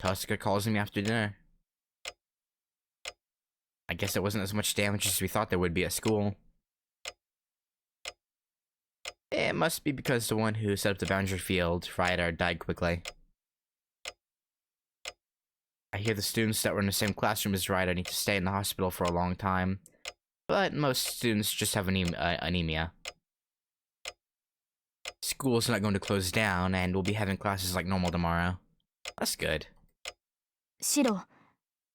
Tosca calls me after dinner. I guess it wasn't as much damage as we thought there would be at school. It must be because the one who set up the boundary field, Ryder, died quickly. I hear the students that were in the same classroom as Ryder need to stay in the hospital for a long time. But most students just have anemia. School's not going to close down, and we'll be having classes like normal tomorrow. That's good. シロ、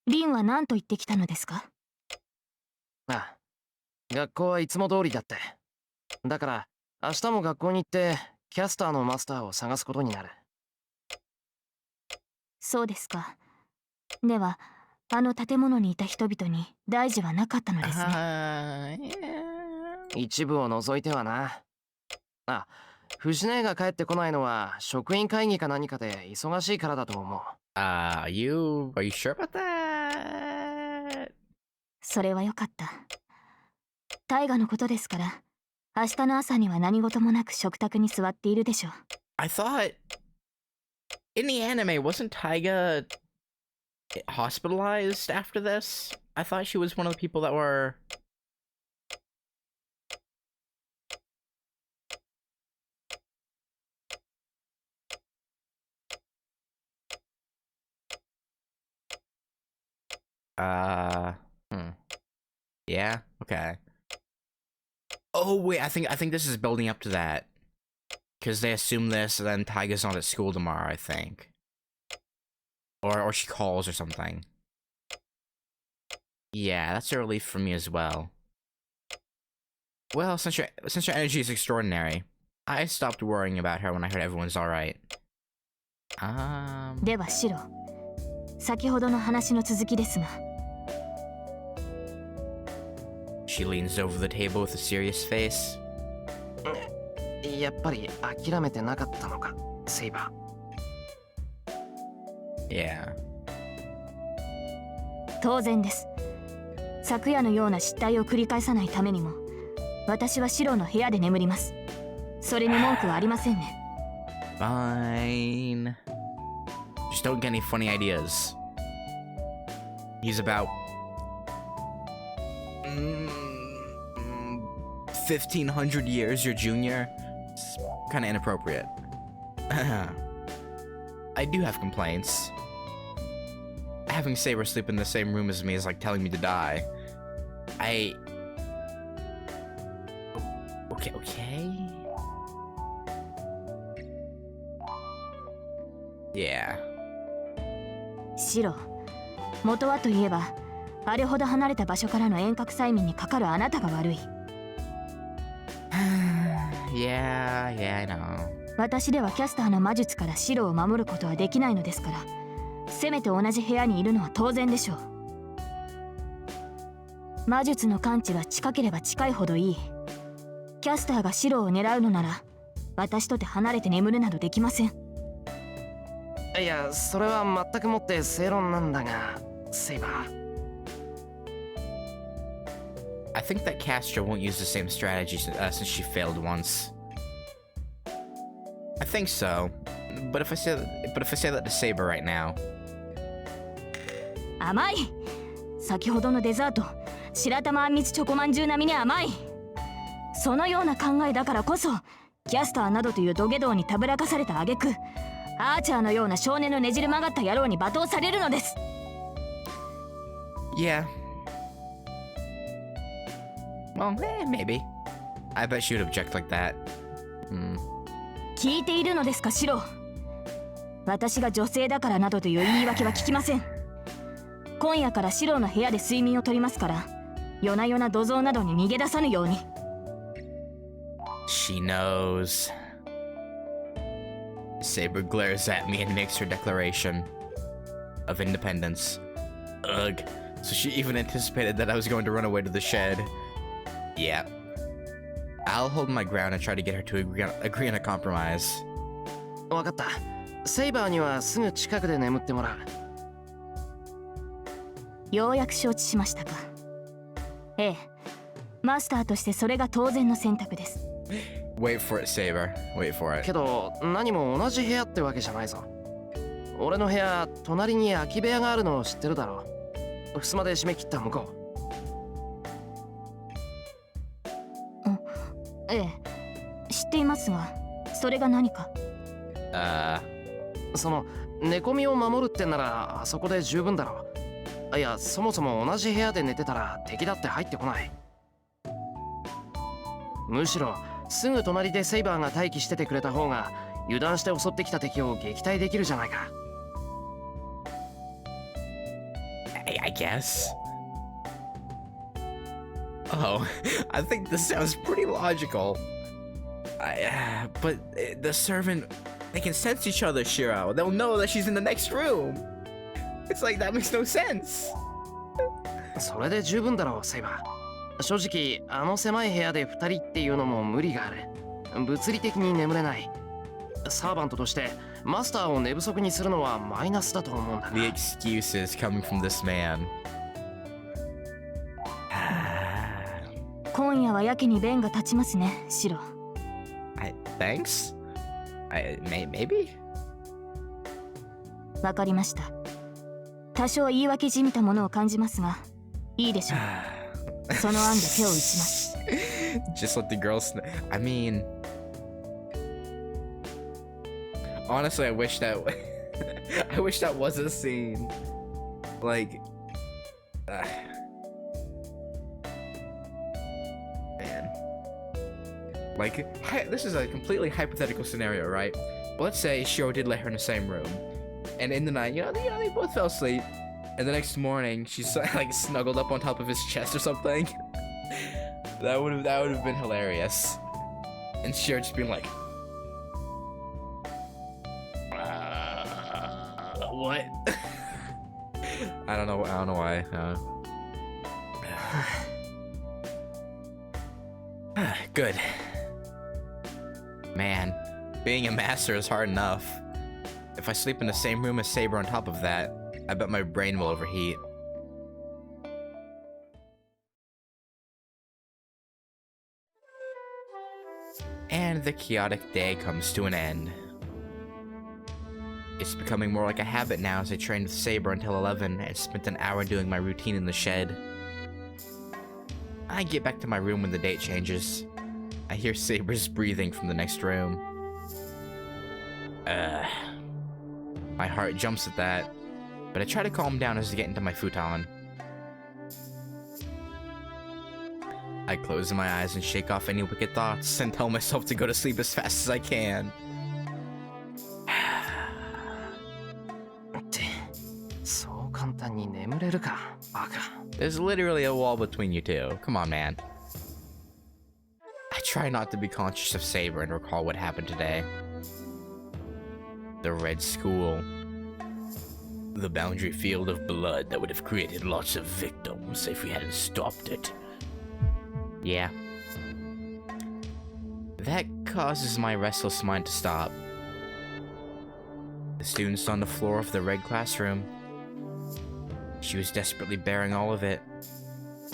リンは何と言ってきたのですか？ああ、学校はいつも通りだって。だから、明日も学校に行って、キャスターのマスターを探すことになる。そうですか。では、あの建物にいた人々に大事はなかったのですね。一部を除いてはな。あ、藤姉が帰ってこないのは職員会議か何かで忙しいからだと思う。Are you sure about that? それはよかった。大河のことですから、明日の朝には何事もなく食卓に座っているでしょう。I thought in the anime wasn't Taiga hospitalized after this? I thought she was one of the people that were. Yeah, okay. Oh wait, I think this is building up to that. Cause they assume this and then Taiga's not at school tomorrow, I think. Or she calls or something. Yeah, that's a relief for me as well. Well, since your energy is extraordinary, I stopped worrying about her when I heard everyone's alright. ではシロ、先ほどの話の続きですが。She leans over the table with a serious face. やっぱり諦めてなかったのか、セイバー。Yeah. 当然です。昨夜のような失態を繰り返さないためにも、私はシロの部屋で眠ります。それに文句はありませんね。Fine. Just don't get any funny ideas. He's about 1,500 years your junior. It's kind of inappropriate. I do have complaints. Having Saber sleep in the same room as me is like telling me to die. Okay. Yeah. シロ、元はといえば、あれほど離れた場所からの遠隔催眠にかかるあなたが悪い。Yeah, I know. 私ではキャスターの魔術からシロを守ることはできないのですから、せめて同じ部屋にいるのは当然でしょう。魔術の感知は近ければ近いほどいい。キャスターがシロを狙うのなら、私とて離れて眠るなどできません。ー。いや、それは全くもって正論なんだが、セイバー。I think that Castro won't use the same strategy since she failed once. I think so, but if I say that to Saber right now. 甘い。先ほどのデザート、白玉あんみつチョコまんじゅう並みに甘い。そのような考えだからこそ、キャスターなどという土下道にたぶらかされた挙句、アーチャーのような少年のねじれ曲がった野郎に罵倒されるのです。Yeah. Well, maybe. I bet she would object like that. 聞いているのですか、シロ。私が女性だからなどという言い訳は聞きません。今夜からシロの部屋で睡眠をとりますから、夜な夜な土蔵などに逃げ出さぬように。She knows. Saber glares at me and makes her declaration of independence. Ugh. So she even anticipated that I was going to run away to the shed. Yeah. I'll hold my ground and try to get her to agree on a compromise. わかった。セイバーにはすぐ近くで眠ってもらう。ようやく承知しましたか。ええ。マスターとしてそれが当然の選択です。Wait for it, Saber. Wait for it. けど、何も同じ部屋ってわけじゃないぞ。俺の部屋隣に空き部屋があるのを知ってるだろう。襖で締め切った向こええ、知っていますが、それが何か。う。その寝込みを守るってんならあそこで十分だろう。いや、そもそも同じ部屋で寝てたら敵だって入ってこない。むしろすぐ隣でセイバーが待機しててくれた方が油断して襲ってきた敵を撃退できるじゃないか。I guess. Oh, I think this sounds pretty logical. But the servant, they can sense each other, Shiro. They'll know that she's in the next room. It's like that makes no sense. それで十分だろう、セイバー。正直あの狭い部屋で2人っていうのも無理がある。物理的に眠れない。サーバントとしてマスターを寝不足にするのはマイナスだと思うんだな。 The excuses coming from this man. 今夜はやけに弁が立ちますね、シロ。Thanks? Maybe? わかりました。多少言い訳じみたものを感じますが、いいでしょう。その案で手を打ちます。Just let the girls know. I mean, honestly, I wish that I wish that was a scene. Like, man. Like, this is a completely hypothetical scenario, right? Well, let's say Shiro did let her in the same room, and in the night, they both fell asleep, and the next morning she's like snuggled up on top of his chest or something. That would have been hilarious. And Shiro just being like, what? I don't know why. Good. Man, being a master is hard enough. If I sleep in the same room as Saber on top of that, I bet my brain will overheat. And the chaotic day comes to an end. It's becoming more like a habit now as I trained with Saber until 11 and spent an hour doing my routine in the shed. I get back to my room when the date changes. I hear Saber's breathing from the next room. My heart jumps at that, but I try to calm down as I get into my futon. I close my eyes and shake off any wicked thoughts and tell myself to go to sleep as fast as I can. There's literally a wall between you two. Come on, man. I try not to be conscious of Saber and recall what happened today. The Red School. The boundary field of blood that would have created lots of victims if we hadn't stopped it. Yeah. That causes my restless mind to stop. The students on the floor of the red classroom. She was desperately bearing all of it.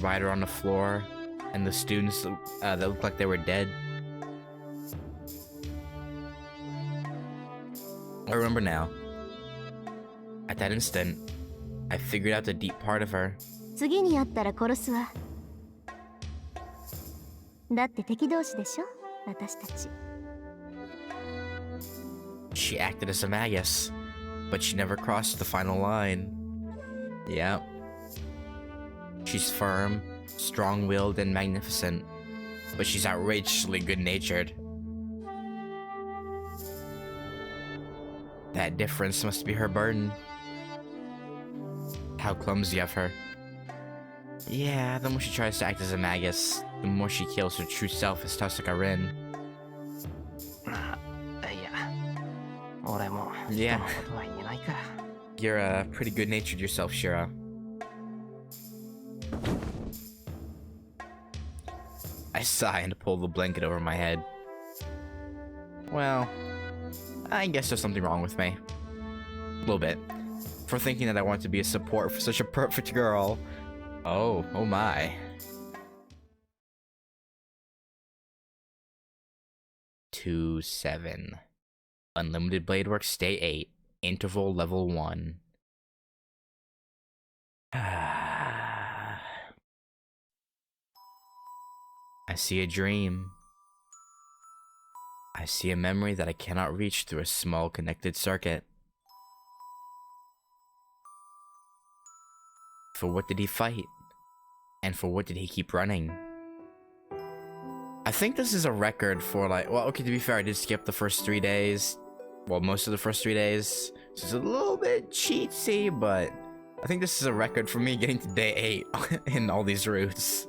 Ryder on the floor, and the students that looked like they were dead. I remember now. At that instant, I figured out the deep part of her. 次に会ったら殺すわ。だって敵同士でしょ、私たち。She acted as a Magus, but she never crossed the final line. Yeah. She's firm, strong-willed, and magnificent, but she's outrageously good-natured. That difference must be her burden. How clumsy of her. Yeah, the more she tries to act as a Magus, the more she kills her true self as Tosaka Rin. Yeah. You're pretty good-natured yourself, Shiro. I sigh and pull the blanket over my head. Well, I guess there's something wrong with me. A little bit. For thinking that I want to be a support for such a perfect girl. Oh my. 2-7. Unlimited Blade Works Day 8. Interval level 1. I see a dream. I see a memory that I cannot reach through a small connected circuit. For what did he fight? And for what did he keep running? I think this is a record for like, well, okay, to be fair, I did skip the first 3 days. Well, most of the first 3 days. So it's a little bit cheatsy, but I think this is a record for me getting to day 8 in all these routes.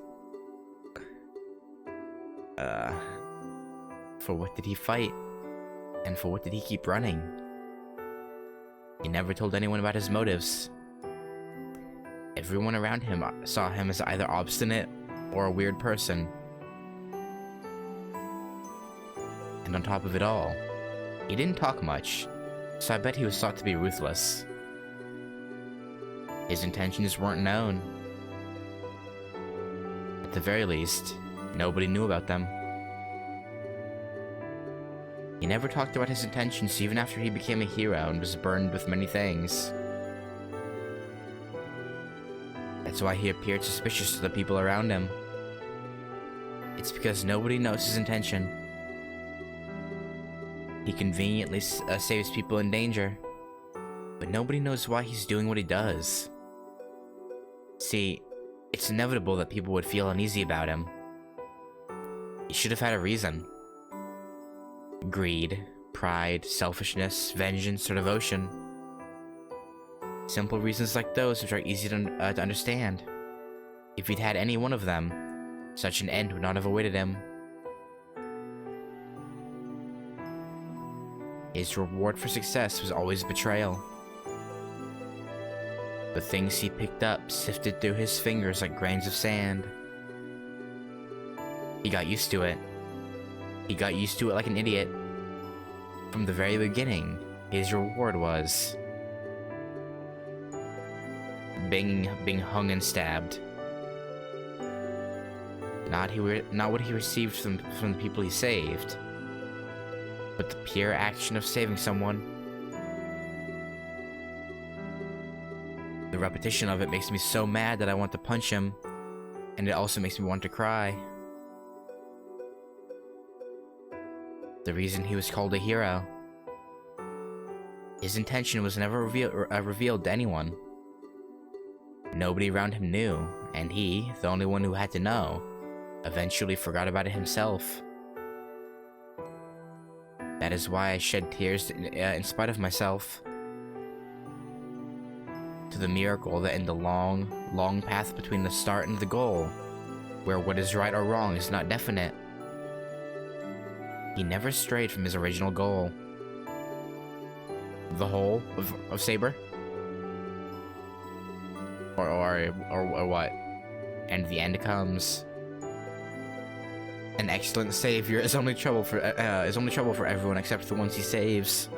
For what did he fight? And for what did he keep running? He never told anyone about his motives. Everyone around him saw him as either obstinate or a weird person. And on top of it all, he didn't talk much, so I bet he was thought to be ruthless. His intentions weren't known. At the very least, nobody knew about them. He never talked about his intentions even after he became a hero and was burned with many things. That's why he appeared suspicious to the people around him. It's because nobody knows his intention. He conveniently saves people in danger, but nobody knows why he's doing what he does. See, it's inevitable that people would feel uneasy about him. He should have had a reason. Greed, pride, selfishness, vengeance, or devotion. Simple reasons like those which are easy to understand. If he'd had any one of them, such an end would not have awaited him. His reward for success was always betrayal. The things he picked up sifted through his fingers like grains of sand. He got used to it. He got used to it like an idiot. From the very beginning, his reward was being hung and stabbed. Not what he received from the people he saved, but the pure action of saving someone. The repetition of it makes me so mad that I want to punch him, and it also makes me want to cry. The reason he was called a hero. His intention was never revealed to anyone. Nobody around him knew, and he, the only one who had to know, eventually forgot about it himself. That is why I shed tears in spite of myself. To the miracle that in the long, long path between the start and the goal, where what is right or wrong is not definite, he never strayed from his original goal. The whole of Saber? Or what? And the end comes. An excellent savior is only trouble for everyone except the ones he saves.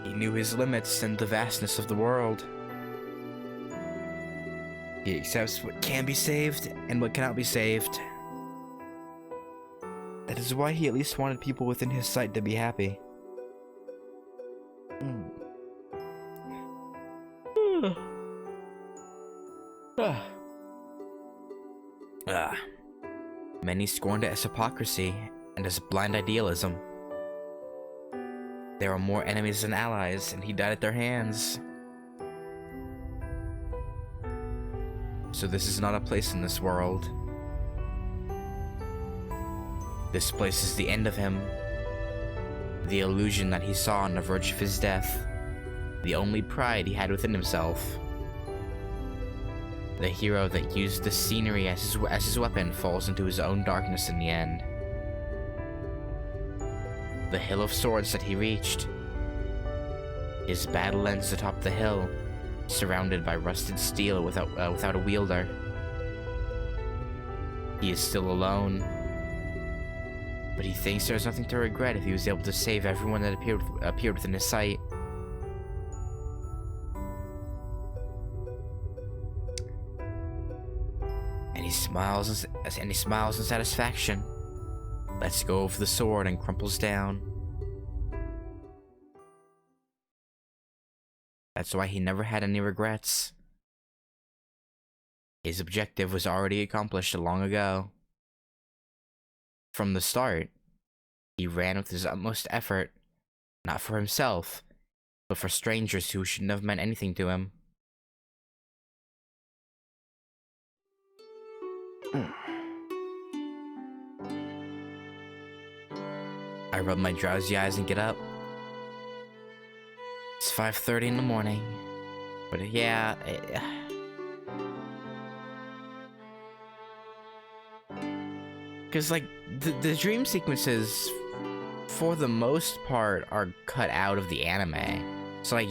He knew his limits and the vastness of the world. He accepts what can be saved and what cannot be saved. That is why he at least wanted people within his sight to be happy. Many scorned it as hypocrisy and as blind idealism. There were more enemies than allies, and he died at their hands. So this is not a place in this world. This place is the end of him. The illusion that he saw on the verge of his death. The only pride he had within himself. The hero that used the scenery as his weapon falls into his own darkness in the end. The hill of swords that he reached. His battle ends atop the hill, surrounded by rusted steel without a wielder. He is still alone, but he thinks there's nothing to regret if he was able to save everyone that appeared within his sight. And he smiles in satisfaction, lets go of the sword and crumples down. That's why he never had any regrets. His objective was already accomplished long ago. From the start, he ran with his utmost effort, not for himself, but for strangers who shouldn't have meant anything to him. I rub my drowsy eyes and get up. It's 5:30 in the morning. But yeah... Because, like, the dream sequences, for the most part, are cut out of the anime. So, like,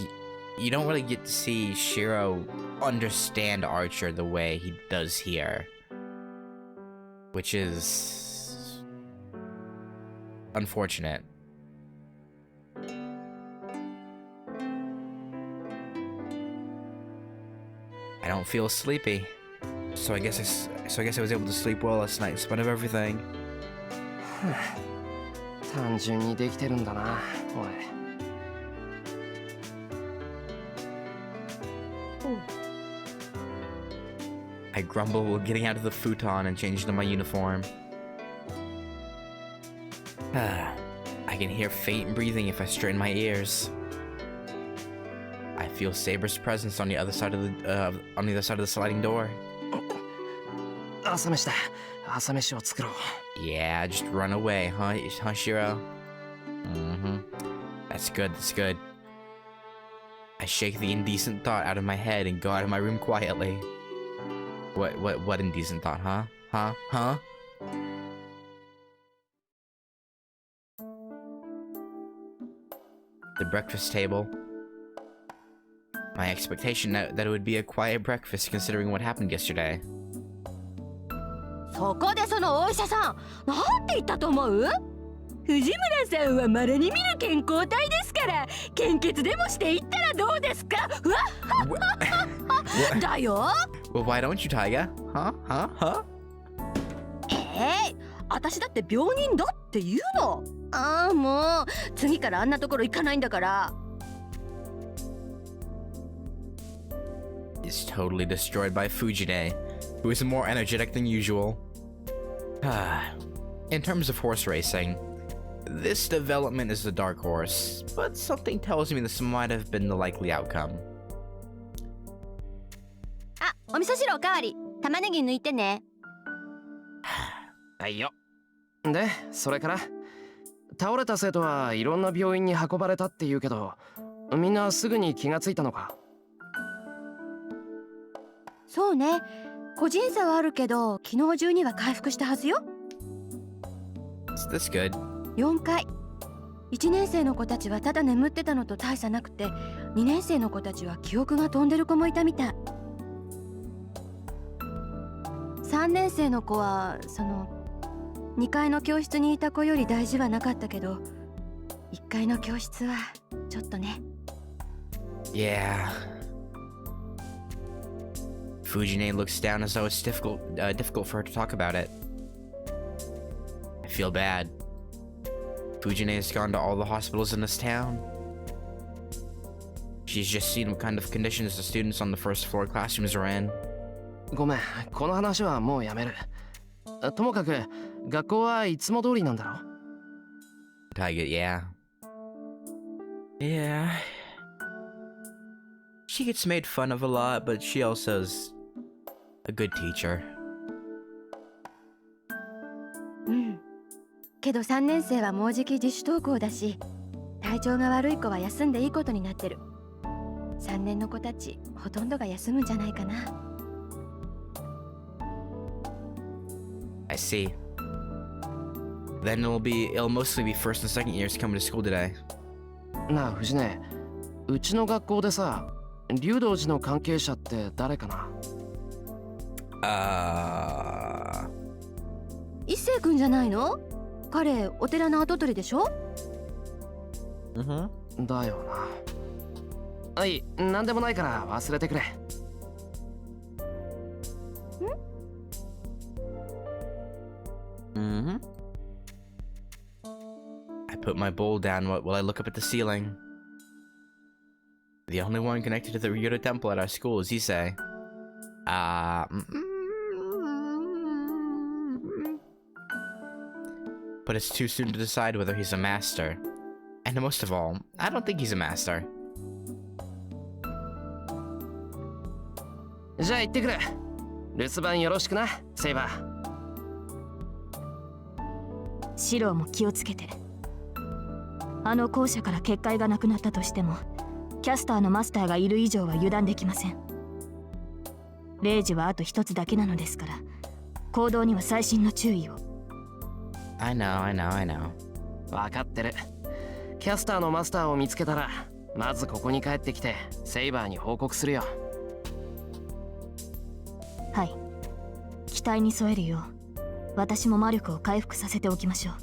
you don't really get to see Shiro understand Archer the way he does here. Which is... unfortunate. I don't feel sleepy. So I guess I was able to sleep well last night in spite of everything. 単純にできてるんだな、俺。I grumble while getting out of the futon and changing to my uniform. I can hear faint breathing if I strain my ears. I feel Saber's presence on the other side of the sliding door. 朝飯だ。朝飯を作ろう。 Yeah, just run away, huh, Shiro? That's good, that's good. I shake the indecent thought out of my head and go out of my room quietly. What indecent thought, huh? The breakfast table. My expectation that it would be a quiet breakfast considering what happened yesterday. そこでそのお医者さん、なんて言ったと思う？藤村さんは稀に見る健康体ですから、献血でもしていったらどうですか？うわっだよ。Well, why don't you, Taiga? Huh? 私だって病人だって言うの。ああ、もう次からあんなところ行かないんだから。Is totally destroyed by Fujine, who is more energetic than usual. In terms of horse racing, this development is the dark horse, but something tells me this might have been the likely outcome. あ、お味噌汁おかわり。玉ねぎ抜いてね。はいよ。で、それから倒れた生徒はいろんな病院に運ばれたって言うけど、みんなすぐに気がついたのか？そうね。個人差はあるけど、昨日中には回復したはずよ。So that's good. 4回。1年生の子たちはただ眠ってたのと大差なくて、2年生の子たちは記憶が飛んでる子もいたみたい。3年生の子は2階の教室にいた子より大事はなかったけど、1階の教室はちょっとね。Yeah. Fujine looks down as though it's difficult for her to talk about it. I feel bad. Fujine has gone to all the hospitals in this town. She's just seen what kind of conditions the students on the first floor classrooms are in. ごめん、この話はもうやめる。ともかく学校はいつも通りなんだろ？ Taiga, yeah. Yeah. She gets made fun of a lot, but she also is a good teacher. うん。けど3年生はもうじき自主登校だし、体調が悪い子は休んでいいことになってる。3年の子たちほとんどが休むんじゃないかな。I see. Then it'll mostly be first and second years coming to school today. なあ藤根、うちの学校でさ、竜道寺の関係者って誰かな？一星くんじゃないの？彼お寺の跡取りでしょ？だよな。はい、なんでもないから忘れてくれ。I put my bowl down while I look up at the ceiling. The only one connected to the Ryudo Temple at our school is Issei. But it's too soon to decide whether he's a master. And most of all, I don't think he's a master. じゃあ行ってくる。留守番よろしくな、セイバー。シローも気をつけて。あの校舎から結界がなくなったとしても、キャスターのマスターがいる以上は油断できません。0時はあと一つだけなのですから、行動には細心の注意を。I know. 分かってる。キャスターのマスターを見つけたら、まずここに帰ってきてセイバーに報告するよ。はい。期待に添えるよう、私も魔力を回復させておきましょう。